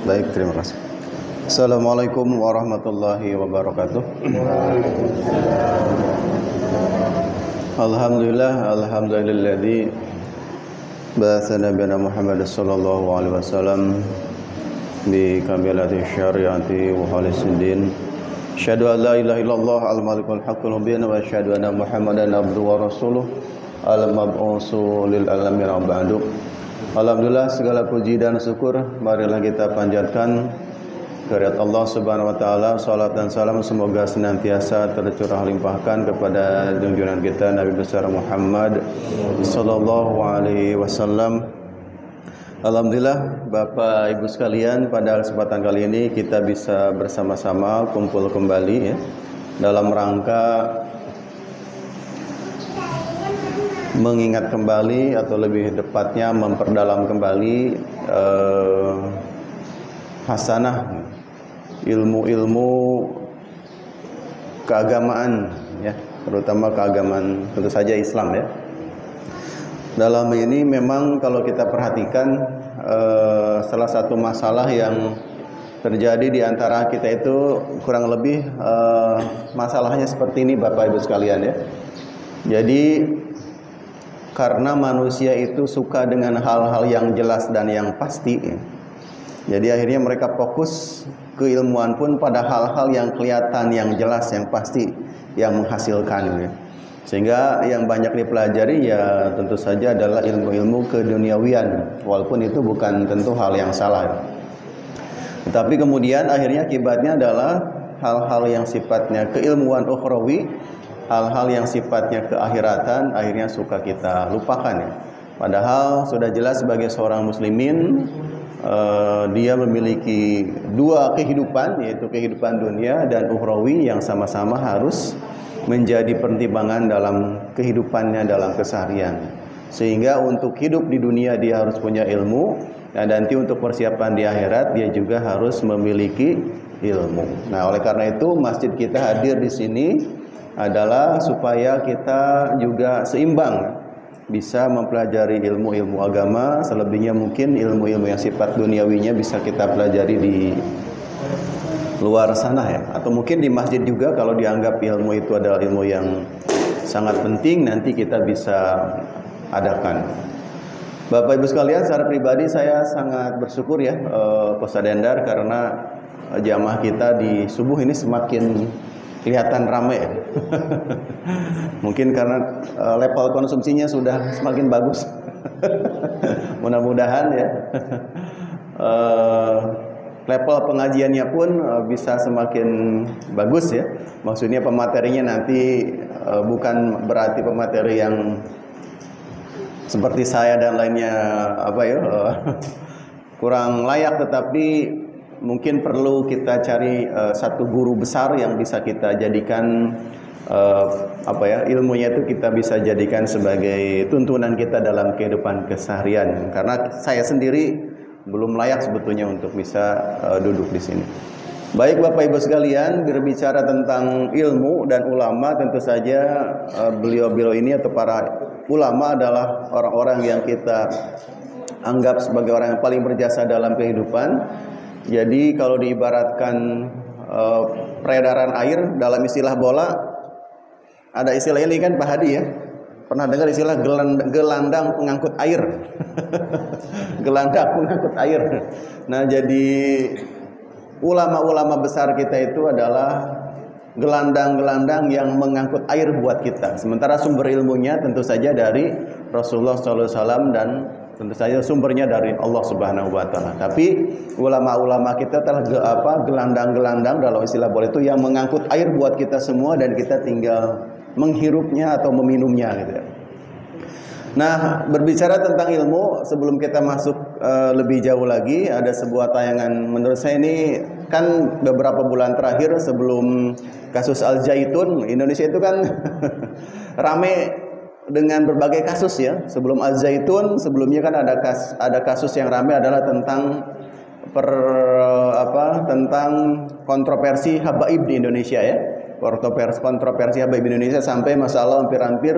Baik, terima kasih. Assalamualaikum warahmatullahi wabarakatuh. Alhamdulilladzi ba'atsa nabiyana Muhammad sallallahu alaihi wasallam bi kamilati syariati wa khalisid din. Asyhadu an la ilaha illallah al-malikul haqqul mubin wa asyhadu anna Muhammadan abduhu wa rasuluh al-mab'utsu lil alamin wa ba'du. Alhamdulillah, segala puji dan syukur marilah kita panjatkan kehadirat Allah Subhanahu wa taala. Salat dan salam semoga senantiasa tercurah limpahkan kepada junjungan kita Nabi besar Muhammad sallallahu alaihi wasallam. Alhamdulillah, Bapak Ibu sekalian, pada kesempatan kali ini kita bisa bersama-sama kumpul kembali ya, dalam rangka mengingat kembali atau lebih tepatnya memperdalam kembali hasanah ilmu-ilmu keagamaan ya, terutama keagamaan tentu saja Islam ya. Dalam ini memang kalau kita perhatikan salah satu masalah yang terjadi di antara kita itu kurang lebih masalahnya seperti ini Bapak Ibu sekalian ya. Jadi karena manusia itu suka dengan hal-hal yang jelas dan yang pasti ya. Jadi akhirnya mereka fokus keilmuan pun pada hal-hal yang kelihatan, yang jelas, yang pasti, yang menghasilkan ya. Sehingga yang banyak dipelajari ya tentu saja adalah ilmu-ilmu keduniawian, walaupun itu bukan tentu hal yang salah. Tetapi kemudian akhirnya akibatnya adalah hal-hal yang sifatnya keilmuan ukhrawi, hal-hal yang sifatnya keakhiratan akhirnya suka kita lupakan ya. Padahal sudah jelas sebagai seorang muslimin dia memiliki dua kehidupan, yaitu kehidupan dunia dan ukhrawi yang sama-sama harus menjadi pertimbangan dalam kehidupannya dalam keseharian. Sehingga untuk hidup di dunia dia harus punya ilmu, dan nanti untuk persiapan di akhirat dia juga harus memiliki ilmu. Nah, oleh karena itu masjid kita hadir di sini adalah supaya kita juga seimbang, bisa mempelajari ilmu-ilmu agama, selebihnya mungkin ilmu-ilmu yang sifat duniawinya bisa kita pelajari di luar sana ya, atau mungkin di masjid juga kalau dianggap ilmu itu adalah ilmu yang sangat penting, nanti kita bisa adakan. Bapak Ibu sekalian, secara pribadi saya sangat bersyukur ya Kosta Dendar, karena jamaah kita di subuh ini semakin kelihatan ramai. Mungkin karena level konsumsinya sudah semakin bagus. Mudah-mudahan ya level pengajiannya pun bisa semakin bagus ya. Maksudnya pematerinya nanti bukan berarti pemateri yang seperti saya dan lainnya kurang layak, tetapi mungkin perlu kita cari satu guru besar yang bisa kita jadikan ilmunya itu kita bisa jadikan sebagai tuntunan kita dalam kehidupan keseharian. Karena saya sendiri belum layak sebetulnya untuk bisa duduk di sini. Baik Bapak Ibu sekalian, berbicara tentang ilmu dan ulama, tentu saja beliau-beliau ini atau para ulama adalah orang-orang yang kita anggap sebagai orang yang paling berjasa dalam kehidupan. Jadi kalau diibaratkan peredaran air dalam istilah bola, ada istilah ini kan Pak Hadi ya, pernah dengar istilah gelandang pengangkut air. Gelandang pengangkut air. Nah, jadi ulama-ulama besar kita itu adalah gelandang-gelandang yang mengangkut air buat kita. Sementara sumber ilmunya tentu saja dari Rasulullah SAW dan tentu saja sumbernya dari Allah Subhanahu wa taala. Tapi ulama-ulama kita telah gelandang-gelandang dalam istilah bola itu yang mengangkut air buat kita semua, dan kita tinggal menghirupnya atau meminumnya gitu ya. Nah, berbicara tentang ilmu, sebelum kita masuk lebih jauh lagi, ada sebuah tayangan menurut saya ini kan beberapa bulan terakhir sebelum kasus Al Zaitun, Indonesia itu kan rame dengan berbagai kasus ya. Sebelum Al Zaitun, sebelumnya kan ada kasus yang ramai adalah tentang tentang kontroversi habaib di Indonesia ya. Kontroversi habaib di Indonesia sampai masalah hampir-hampir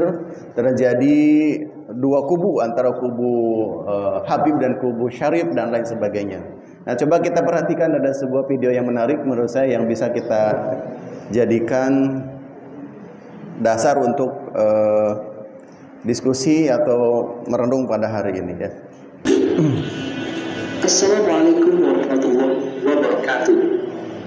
terjadi dua kubu, antara kubu Habib dan kubu Syarif dan lain sebagainya. Nah, coba kita perhatikan, ada sebuah video yang menarik menurut saya yang bisa kita jadikan dasar untuk diskusi atau merenung pada hari ini ya. Assalamualaikum warahmatullahi wabarakatuh.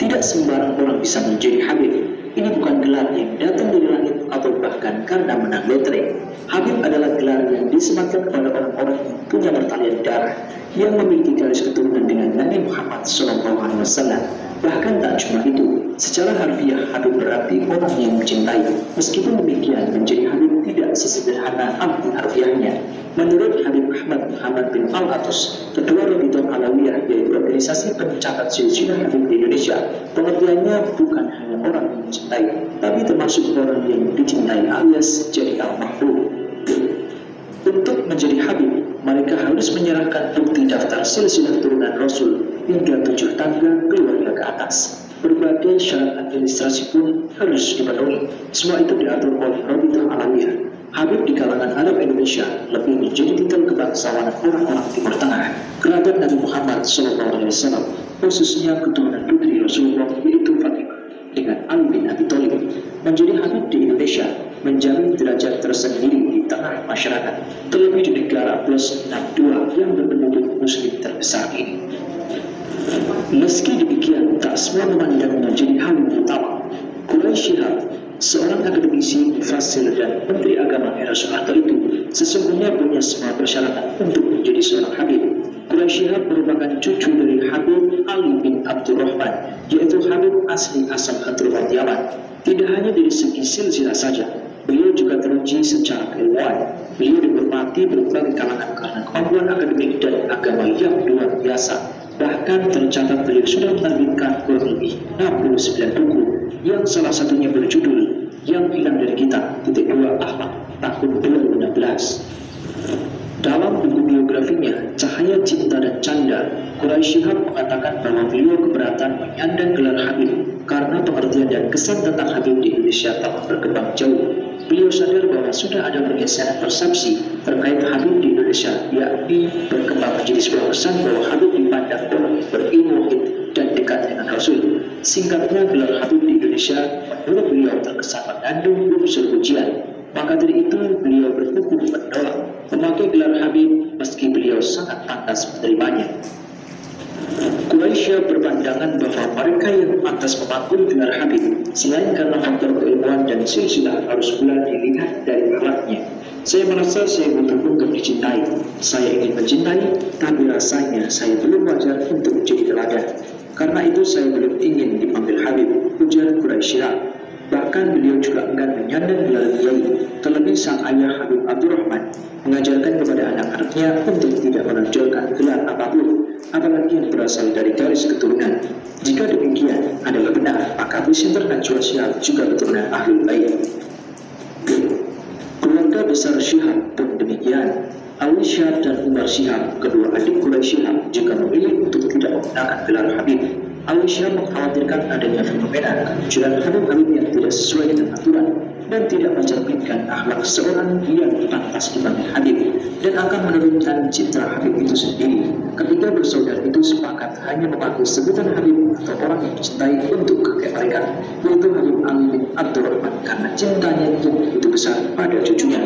Tidak sembarang orang bisa menjadi Habib. Ini bukan gelar yang datang dari langit atau bahkan karena menang lotre. Habib adalah gelar yang disematkan kepada orang-orang yang punya pertalian darah, yang memiliki garis keturunan dengan Nabi Muhammad SAW. Bahkan tak cuma itu, secara harfiah Habib berarti orang yang mencintai. Meskipun demikian, menjadi Habib tidak sesederhana arti harfiahnya. Menurut Habib Ahmad Muhammad bin Al-Atus, Ketua Rabithah Alawiyah, yaitu organisasi pencatat silsilah Habib di Indonesia, pengertiannya bukan hanya orang yang mencintai, tapi termasuk orang yang dicintai alias jadi al-mahbub. Untuk menjadi Habib, mereka harus menyerahkan bukti daftar silsilah turunan Rasul hingga 7 tangga keluarga ke atas. Berbagai syarat administrasi pun harus dipenuhi. Semua itu diatur oleh Rabithah Alawiyah. Habib di kalangan Arab Indonesia lebih menjadi titel kebangsawanan orang-orang Timur Tengah, kerabat Nabi Muhammad SAW, khususnya keturunan putri Rasulullah yaitu Fatimah dengan Ali bin Abi Thalib. Menjadi Habib di Indonesia menjamin derajat tersendiri di tengah masyarakat, terlebih di negara plus 62 yang berpenduduk Muslim terbesar ini. Meski demikian, tak semua memandang menjadi hal yang utama. Quraisy Shihab, seorang akademisi, mufassir dan menteri agama era Soeharto itu sesungguhnya punya semua persyaratan untuk menjadi seorang Habib. Quraisy Shihab merupakan cucu dari Habib Ali bin Abdurrahman, yaitu Habib asli asal Hadramaut Yaman. Tidak hanya dari segi silsilah saja, beliau juga teruji secara keilmuan. Beliau dihormati berbagai kalangan karena kemampuan akademik dan agama yang luar biasa. Bahkan tercatat beliau sudah menerbitkan kurang lebih 69 buku, yang salah satunya berjudul Yang Hilang Dari Kita, .2 Akhlak, tahun 2016. Dalam buku biografinya, Cahaya Cinta dan Canda, Quraisy Shihab mengatakan bahwa beliau keberatan menyandang gelar Habib karena pengertian dan kesan tentang Habib di Indonesia telah berkembang jauh. Beliau sadar bahwa sudah ada pergeseran persepsi terkait Habib di Indonesia, yakni berkembang menjadi sebuah kesan bahwa Habib dipandang orang berilmu dan dekat dengan Rasul. Singkatnya, gelar Habib di Indonesia menurut beliau terkesan mengandung unsur pujian. Maka dari itu beliau berkukuh menolak memakai gelar Habib meski beliau sangat pantas menerimanya. Quraisy berpandangan bahwa mereka yang pantas memanggul gelar Habib selain karena faktor keilmuan dan silsilah harus pula dilihat dari akhlaknya. Saya merasa saya butuh untuk dicintai. Saya ingin mencintai, tapi rasanya saya belum wajar untuk menjadi teladan. Karena itu saya belum ingin dipanggil Habib, ujar Quraisy Shihab. Bahkan beliau juga enggan menyandang gelar kiai. Terlebih sang ayah Habib Abdurrahman mengajarkan kepada anak-anaknya untuk tidak menonjolkan gelar apapun, apalagi yang berasal dari garis keturunan. Jika demikian adalah benar, maka presenter Najwa Shihab juga keturunan Ahlul Bait. Keluarga besar Shihab pun demikian. Ali Shihab dan Umar Shihab, kedua adik Quraisy Shihab, juga memilih untuk tidak menggunakan gelar Habib. Ali Shihab mengkhawatirkan adanya fenomena kemunculan Habib-Habib yang tidak sesuai dengan aturan dan tidak mencerminkan akhlak seorang yang pantas dipanggil Habib, dan akan menurunkan citra Habib itu sendiri. Ketiga bersaudara itu sepakat hanya memakai sebutan Habib atau orang yang dicintai untuk kakek mereka, yaitu Habib Ali bin Abdurrahman, karena cintanya yang begitu besar pada cucunya.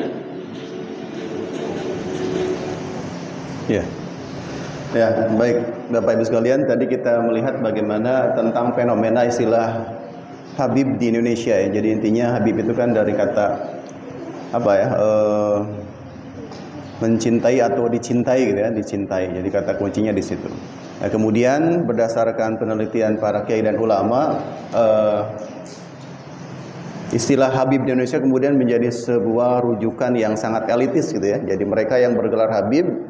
Ya, baik Bapak Ibu sekalian, tadi kita melihat bagaimana tentang fenomena istilah Habib di Indonesia ya. Jadi intinya Habib itu kan dari kata mencintai atau dicintai gitu ya, dicintai. Jadi kata kuncinya di situ. Nah, kemudian berdasarkan penelitian para kiai dan ulama, istilah Habib di Indonesia kemudian menjadi sebuah rujukan yang sangat elitis gitu ya. Jadi mereka yang bergelar Habib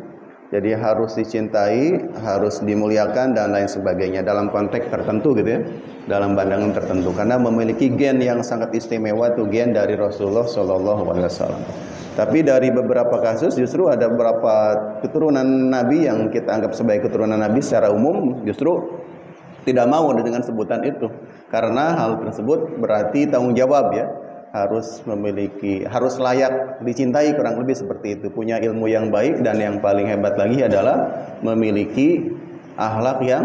jadi harus dicintai, harus dimuliakan dan lain sebagainya dalam konteks tertentu gitu ya, dalam pandangan tertentu, karena memiliki gen yang sangat istimewa, itu gen dari Rasulullah SAW. Tapi dari beberapa kasus justru ada beberapa keturunan Nabi yang kita anggap sebagai keturunan Nabi secara umum justru tidak mau dengan sebutan itu, karena hal tersebut berarti tanggung jawab ya. Harus layak dicintai, kurang lebih seperti itu, punya ilmu yang baik, dan yang paling hebat lagi adalah memiliki akhlak yang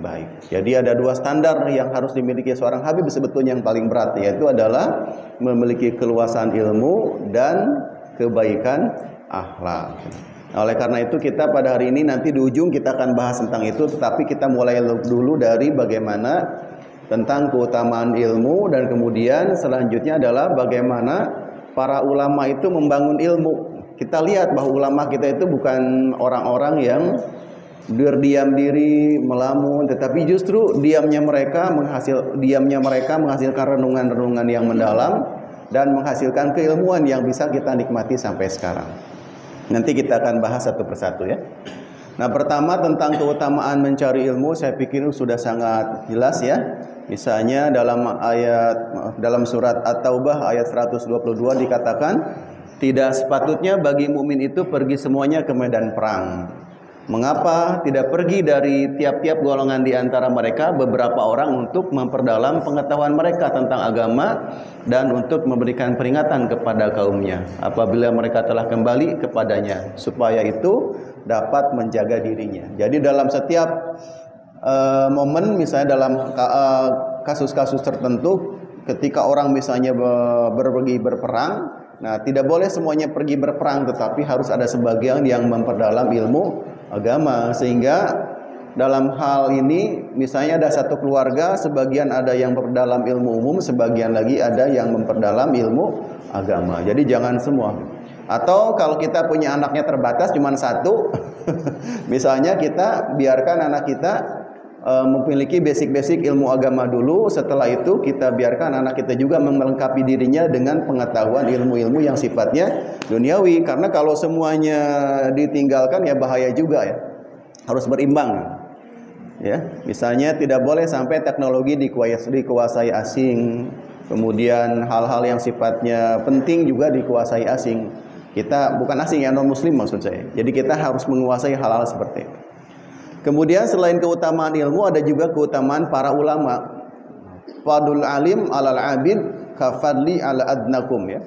baik. Jadi ada dua standar yang harus dimiliki seorang habib sebetulnya yang paling berat, yaitu adalah memiliki keluasan ilmu dan kebaikan akhlak. Oleh karena itu kita pada hari ini nanti di ujung kita akan bahas tentang itu, tetapi kita mulai dulu dari bagaimana tentang keutamaan ilmu, dan kemudian selanjutnya adalah bagaimana para ulama itu membangun ilmu. Kita lihat bahwa ulama kita itu bukan orang-orang yang berdiam diri, melamun, tetapi justru diamnya mereka menghasilkan renungan-renungan yang mendalam dan menghasilkan keilmuan yang bisa kita nikmati sampai sekarang. Nanti kita akan bahas satu persatu ya. Nah, pertama tentang keutamaan mencari ilmu, saya pikir sudah sangat jelas ya. Misalnya dalam surat At-Taubah ayat 122 dikatakan, tidak sepatutnya bagi mukmin itu pergi semuanya ke medan perang. Mengapa tidak pergi dari tiap-tiap golongan di antara mereka beberapa orang untuk memperdalam pengetahuan mereka tentang agama dan untuk memberikan peringatan kepada kaumnya apabila mereka telah kembali kepadanya, supaya itu dapat menjaga dirinya. Jadi dalam setiap momen, misalnya dalam kasus-kasus tertentu, ketika orang misalnya pergi berperang, nah tidak boleh semuanya pergi berperang, tetapi harus ada sebagian yang memperdalam ilmu agama. Sehingga dalam hal ini misalnya ada satu keluarga, sebagian ada yang memperdalam ilmu umum, sebagian lagi ada yang memperdalam ilmu agama. Jadi jangan semua. Atau kalau kita punya anaknya terbatas cuma satu misalnya kita biarkan anak kita memiliki basic-basic ilmu agama dulu, setelah itu kita biarkan anak kita juga melengkapi dirinya dengan pengetahuan ilmu-ilmu yang sifatnya duniawi. Karena kalau semuanya ditinggalkan ya bahaya juga ya. Harus berimbang. Ya, misalnya tidak boleh sampai teknologi dikuasai asing, kemudian hal-hal yang sifatnya penting juga dikuasai asing. Kita bukan asing ya, non muslim maksud saya. Jadi kita harus menguasai hal-hal seperti itu. Kemudian selain keutamaan ilmu, ada juga keutamaan para ulama. Fadul alim alal abid kafadli ala adnakum ya.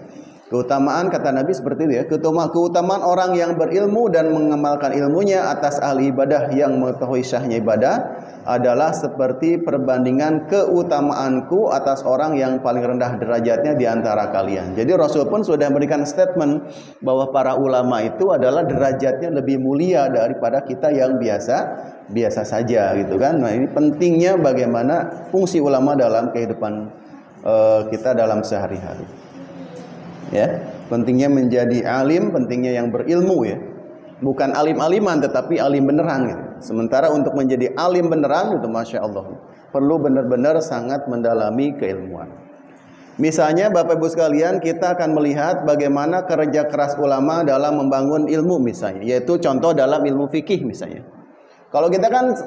Keutamaan kata Nabi seperti itu ya. Keutamaan orang yang berilmu dan mengamalkan ilmunya atas ahli ibadah yang mengetahui syahnya ibadah adalah seperti perbandingan keutamaanku atas orang yang paling rendah derajatnya di antara kalian. Jadi Rasul pun sudah memberikan statement bahwa para ulama itu adalah derajatnya lebih mulia daripada kita yang biasa saja gitu kan. Nah, ini pentingnya bagaimana fungsi ulama dalam kehidupan kita dalam sehari-hari. Ya, pentingnya menjadi alim, pentingnya yang berilmu ya. Bukan alim-aliman tetapi alim beneran gitu. Sementara untuk menjadi alim beneran itu Masya Allah perlu benar-benar sangat mendalami keilmuan. Misalnya Bapak Ibu sekalian, kita akan melihat bagaimana kerja keras ulama dalam membangun ilmu misalnya, yaitu contoh dalam ilmu fikih misalnya. Kalau kita kan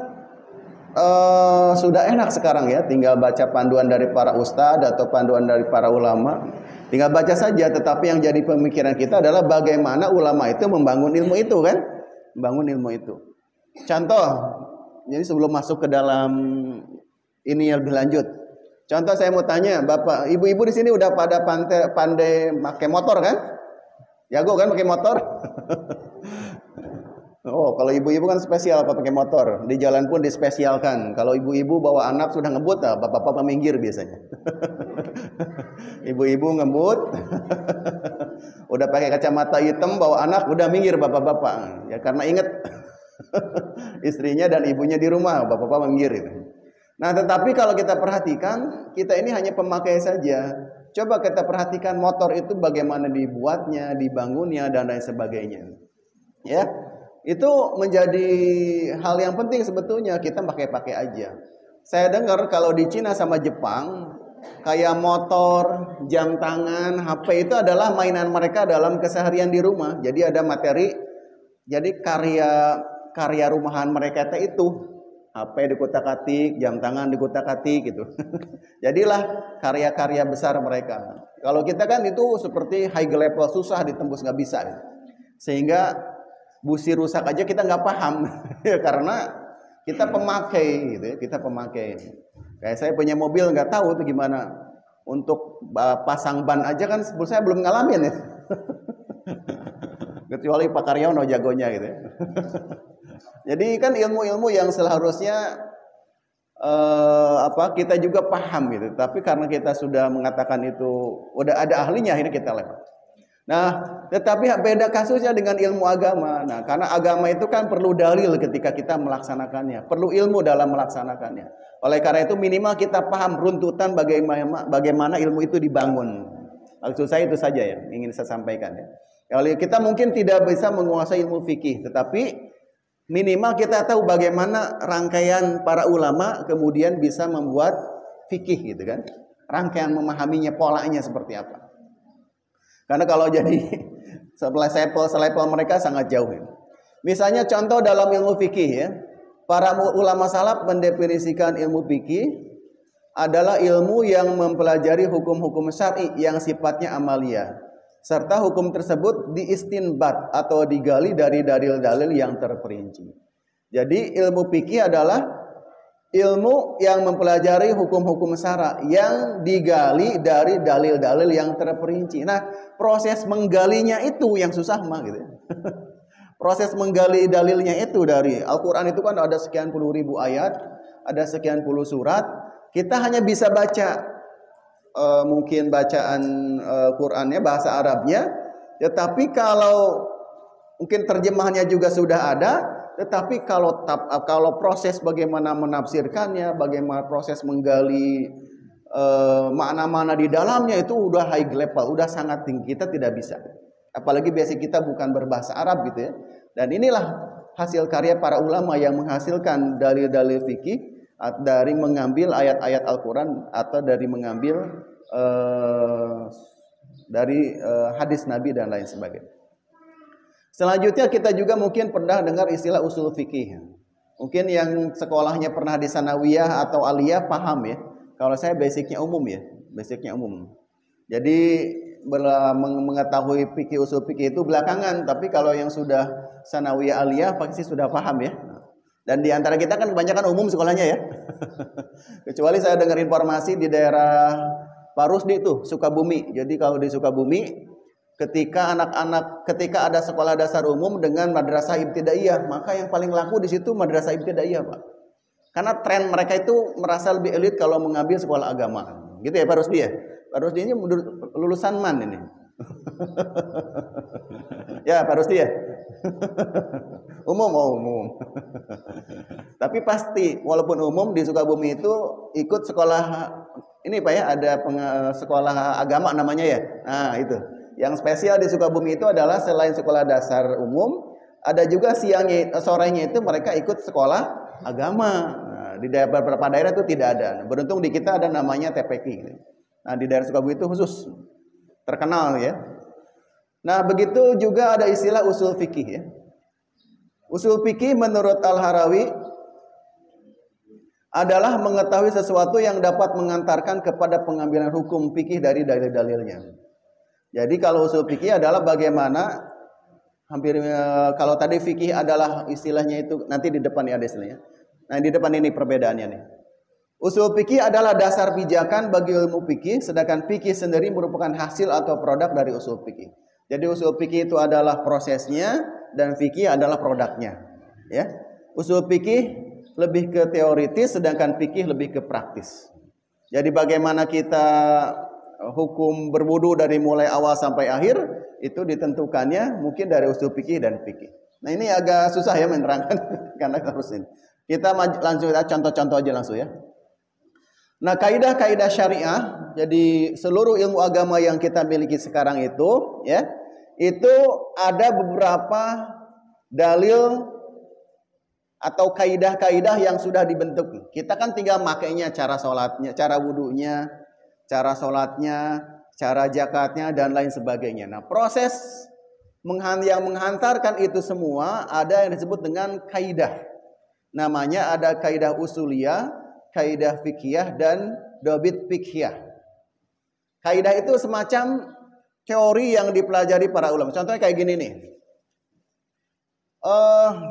sudah enak sekarang ya, tinggal baca panduan dari para ustadz atau panduan dari para ulama, tinggal baca saja. Tetapi yang jadi pemikiran kita adalah bagaimana ulama itu membangun ilmu itu kan, membangun ilmu itu. Contoh, jadi sebelum masuk ke dalam ini yang lebih lanjut, contoh saya mau tanya, bapak, ibu-ibu di sini udah pada pandai pakai motor kan? Jago kan pakai motor? Oh, kalau ibu-ibu kan spesial apa pakai motor. Di jalan pun dispesialkan. Kalau ibu-ibu bawa anak sudah ngebut, bapak-bapak minggir biasanya. Ibu-ibu ngebut, udah pakai kacamata hitam, bawa anak udah minggir bapak-bapak. Ya karena ingat istrinya dan ibunya di rumah, bapak-bapak minggir itu. Nah, tetapi kalau kita perhatikan, kita ini hanya pemakai saja. Coba kita perhatikan motor itu bagaimana dibuatnya, dibangunnya dan lain sebagainya. Ya. Itu menjadi hal yang penting sebetulnya, kita pakai-pakai aja. Saya dengar kalau di Cina sama Jepang, kayak motor, jam tangan, HP itu adalah mainan mereka dalam keseharian di rumah. Jadi ada materi, jadi karya rumahan mereka itu HP dikutak-atik, jam tangan dikutak-atik gitu. Jadilah karya-karya besar mereka. Kalau kita kan itu seperti high level, susah ditembus, nggak bisa. Sehingga busi rusak aja kita nggak paham ya, karena kita pemakai gitu ya, kita pemakai. Kayak saya punya mobil nggak tahu itu gimana untuk pasang ban aja kan, saya belum ngalamin ya. Kecuali Pak Karyono jagonya gitu ya. Jadi kan ilmu-ilmu yang seharusnya kita juga paham gitu. Tapi karena kita sudah mengatakan itu udah ada ahlinya, akhirnya kita lewat. Nah, tetapi beda kasusnya dengan ilmu agama. Nah, karena agama itu kan perlu dalil ketika kita melaksanakannya, perlu ilmu dalam melaksanakannya. Oleh karena itu minimal kita paham runtutan bagaimana ilmu itu dibangun. Maksud saya itu saja yang ingin saya sampaikan ya. Kalau kita mungkin tidak bisa menguasai ilmu fikih, tetapi minimal kita tahu bagaimana rangkaian para ulama kemudian bisa membuat fikih gitu kan. Rangkaian memahaminya, polanya seperti apa. Karena kalau jadi selevel mereka sangat jauh ya. Misalnya contoh dalam ilmu fikih ya. Para ulama salaf mendefinisikan ilmu fikih adalah ilmu yang mempelajari hukum-hukum syar'i yang sifatnya amalia, serta hukum tersebut diistinbat atau digali dari dalil-dalil yang terperinci. Jadi ilmu fikih adalah ilmu yang mempelajari hukum-hukum syara yang digali dari dalil-dalil yang terperinci. Nah, proses menggalinya itu yang susah mah gitu. Proses menggali dalilnya itu dari Al-Quran itu kan ada sekian puluh ribu ayat, ada sekian puluh surat. Kita hanya bisa baca mungkin bacaan Qurannya, bahasa Arabnya. Tetapi kalau mungkin terjemahannya juga sudah ada, tetapi kalau proses bagaimana menafsirkannya, bagaimana proses menggali makna-makna di dalamnya itu udah high level, udah sangat tinggi. Kita tidak bisa. Apalagi biasa kita bukan berbahasa Arab gitu ya. Dan inilah hasil karya para ulama yang menghasilkan dalil-dalil fikih dari mengambil ayat-ayat Al-Quran atau dari mengambil dari hadis Nabi dan lain sebagainya. Selanjutnya kita juga mungkin pernah dengar istilah usul fikih. Mungkin yang sekolahnya pernah di sanawiyah atau aliyah paham ya. Kalau saya basicnya umum ya, basicnya umum. Jadi mengetahui fikih usul fikih itu belakangan, tapi kalau yang sudah sanawiyah aliyah pasti sudah paham ya. Dan di antara kita kan kebanyakan umum sekolahnya ya. Kecuali saya dengar informasi di daerah Pak Rusdi itu Sukabumi. Jadi kalau di Sukabumi ketika ada sekolah dasar umum dengan madrasah ibtidaiyah, maka yang paling laku di situ madrasah ibtidaiyah, Pak. Karena tren mereka itu merasa lebih elit kalau mengambil sekolah agama. Gitu ya Pak Rusdi ya. Pak Rusdi ini lulusan MAN ini. Ya Pak Rusdi ya. Umum. Tapi pasti walaupun umum di Sukabumi itu ikut sekolah ini Pak ya, ada sekolah agama namanya ya. Nah itu. Yang spesial di Sukabumi itu adalah selain sekolah dasar umum, ada juga sorenya itu mereka ikut sekolah agama. Nah, di beberapa daerah itu tidak ada. Beruntung di kita ada namanya TPQ. Nah, di daerah Sukabumi itu khusus terkenal ya. Nah, begitu juga ada istilah usul fikih ya. Usul fikih menurut Al-Harawi adalah mengetahui sesuatu yang dapat mengantarkan kepada pengambilan hukum fikih dari dalil-dalilnya. Jadi kalau usul fikih adalah bagaimana kalau tadi fikih adalah istilahnya itu nanti di depan ya ada istilahnya. Nah, di depan ini perbedaannya nih. Usul fikih adalah dasar pijakan bagi ilmu fikih, sedangkan fikih sendiri merupakan hasil atau produk dari usul fikih. Jadi usul fikih itu adalah prosesnya dan fikih adalah produknya. Ya. Usul fikih lebih ke teoritis, sedangkan fikih lebih ke praktis. Jadi bagaimana kita hukum berwudu dari mulai awal sampai akhir itu ditentukannya mungkin dari usul fikih dan fikih. Nah ini agak susah ya menerangkan karena harus ini. Kita langsung contoh-contoh aja langsung ya. Nah, kaidah-kaidah syariah, jadi seluruh ilmu agama yang kita miliki sekarang itu, ya, itu ada beberapa dalil atau kaidah-kaidah yang sudah dibentuk. Kita kan tinggal makainya, cara sholatnya, cara wudunya, cara sholatnya, cara zakatnya dan lain sebagainya. Nah, proses yang menghantarkan itu semua ada yang disebut dengan kaidah. Namanya ada kaidah usuliyah, kaidah fiqhiyah dan dobit fiqhiyah. Kaidah itu semacam teori yang dipelajari para ulama. Contohnya kayak gini nih.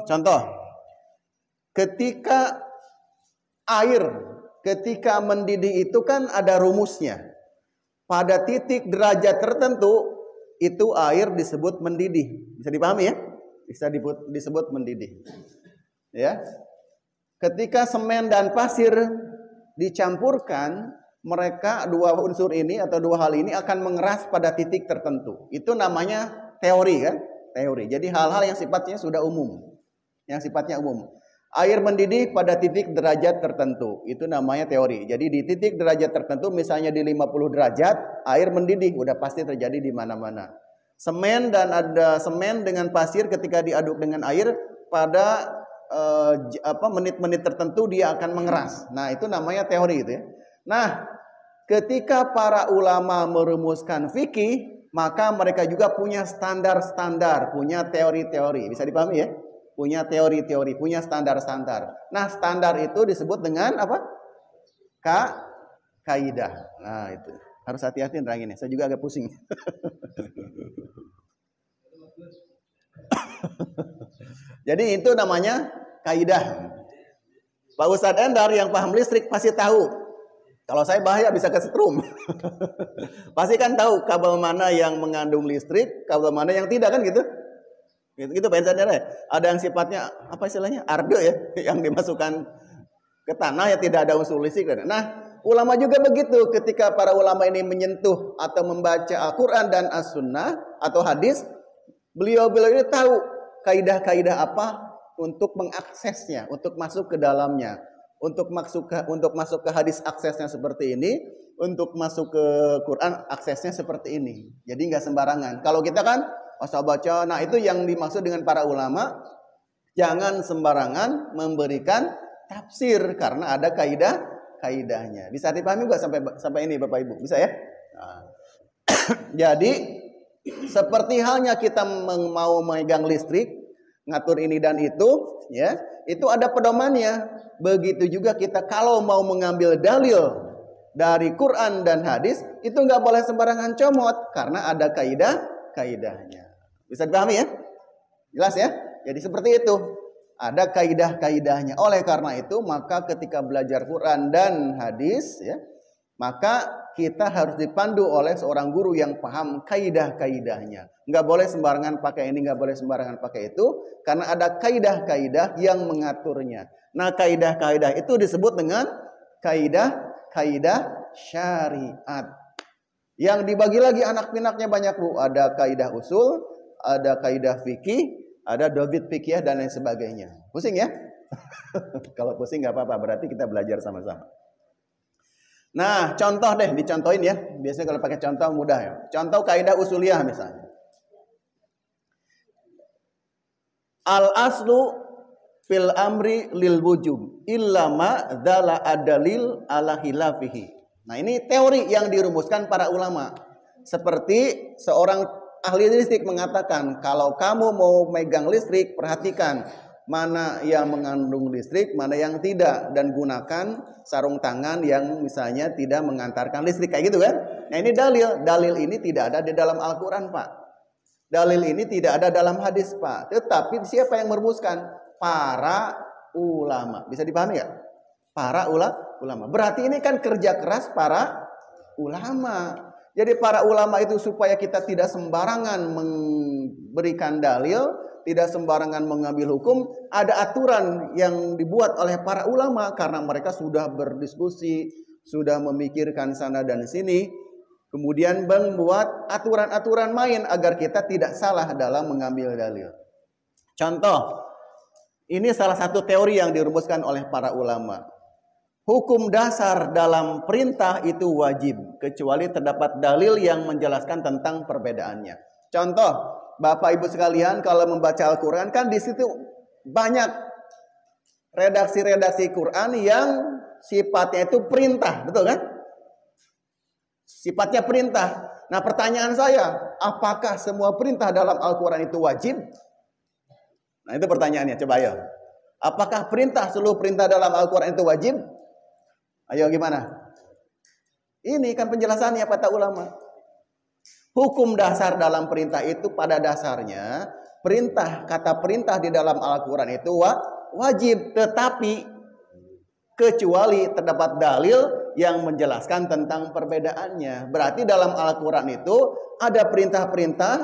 Contoh, ketika mendidih itu kan ada rumusnya. Pada titik derajat tertentu itu air disebut mendidih. Bisa dipahami ya? Bisa disebut mendidih. ya. Ketika semen dan pasir dicampurkan, mereka dua unsur ini atau dua hal ini akan mengeras pada titik tertentu. Itu namanya teori kan? Teori. Jadi hal-hal yang sifatnya sudah umum. Yang sifatnya umum. Air mendidih pada titik derajat tertentu. Itu namanya teori. Jadi di titik derajat tertentu, misalnya di 50 derajat, air mendidih. Udah pasti terjadi di mana-mana. Semen dan ada semen dengan pasir ketika diaduk dengan air pada menit-menit tertentu dia akan mengeras. Nah, itu namanya teori itu ya. Nah, ketika para ulama merumuskan fikih, maka mereka juga punya standar-standar, punya teori-teori. Bisa dipahami ya? Punya teori-teori, punya standar-standar. Nah, standar itu disebut dengan apa? Kaidah. Nah, itu. Harus hati-hati nerangin ya. Saya juga agak pusing. Jadi itu namanya kaidah. Pak Ustadz Endar yang paham listrik pasti tahu. Kalau saya bahaya bisa kesetrum. Pasti kan tahu kabel mana yang mengandung listrik, kabel mana yang tidak kan gitu. Gitu Pak Endar ya. Ada yang sifatnya apa istilahnya? Ardo ya, yang dimasukkan ke tanah ya tidak ada unsur listrik. Nah, ulama juga begitu. Ketika para ulama ini menyentuh atau membaca Al-Quran dan As-Sunnah atau hadis, beliau-beliau ini tahu kaidah-kaidah apa untuk mengaksesnya, untuk masuk ke dalamnya, untuk masuk ke hadis aksesnya seperti ini, untuk masuk ke Quran aksesnya seperti ini. Jadi nggak sembarangan. Kalau kita kan asal baca, nah itu yang dimaksud dengan para ulama, jangan sembarangan memberikan tafsir karena ada kaidahnya. Bisa dipahami nggak sampai ini Bapak Ibu? Bisa ya? Nah. Jadi seperti halnya kita mau memegang listrik, ngatur ini dan itu, ya, itu ada pedomannya. Begitu juga kita kalau mau mengambil dalil dari Quran dan hadis, itu nggak boleh sembarangan comot karena ada kaidahnya. Bisa dipahami ya? Jelas ya? Jadi seperti itu. Ada kaidah-kaidahnya. Oleh karena itu, maka ketika belajar Quran dan hadis, ya, maka kita harus dipandu oleh seorang guru yang paham kaidah-kaidahnya. Nggak boleh sembarangan pakai ini, nggak boleh sembarangan pakai itu, karena ada kaidah-kaidah yang mengaturnya. Nah, kaidah-kaidah itu disebut dengan kaidah syariat. Yang dibagi lagi anak pinaknya banyak Bu. Ada kaidah usul, ada kaidah fikih, ada dobit fikih dan lain sebagainya. Pusing ya? Kalau pusing nggak apa-apa, berarti kita belajar sama-sama. Nah, contoh deh, dicontohin ya. Biasanya kalau pakai contoh mudah ya. Contoh kaidah usuliyah misalnya. Al-aslu fil amri lil wujub illa ma dzala adalil ala hilafihi. Nah, ini teori yang dirumuskan para ulama. Seperti seorang ahli listrik mengatakan, kalau kamu mau megang listrik, perhatikan mana yang mengandung listrik, mana yang tidak, dan gunakan sarung tangan yang misalnya tidak mengantarkan listrik, kayak gitu kan. Nah, ini dalil ini tidak ada di dalam Al-Quran Pak, dalil ini tidak ada dalam hadis Pak, tetapi siapa yang merumuskan? Para ulama. Bisa dipahami ya? Para ulama, berarti ini kan kerja keras para ulama. Jadi para ulama itu supaya kita tidak sembarangan memberikan dalil, tidak sembarangan mengambil hukum, ada aturan yang dibuat oleh para ulama karena mereka sudah berdiskusi, sudah memikirkan sana dan sini, kemudian membuat aturan-aturan main agar kita tidak salah dalam mengambil dalil. Contoh, ini salah satu teori yang dirumuskan oleh para ulama. Hukum dasar dalam perintah itu wajib, kecuali terdapat dalil yang menjelaskan tentang perbedaannya. Contoh, Bapak Ibu sekalian, kalau membaca Al-Quran kan di situ banyak redaksi-redaksi Quran yang sifatnya itu perintah, betul kan? Sifatnya perintah. Nah, pertanyaan saya, apakah semua perintah dalam Al-Quran itu wajib? Nah, itu pertanyaannya, coba ayo. Apakah seluruh perintah dalam Al-Quran itu wajib? Ayo gimana? Ini kan penjelasannya kata ulama. Hukum dasar dalam perintah itu pada dasarnya kata perintah di dalam Al-Quran itu wajib, tetapi kecuali terdapat dalil yang menjelaskan tentang perbedaannya. Berarti dalam Al-Quran itu ada perintah-perintah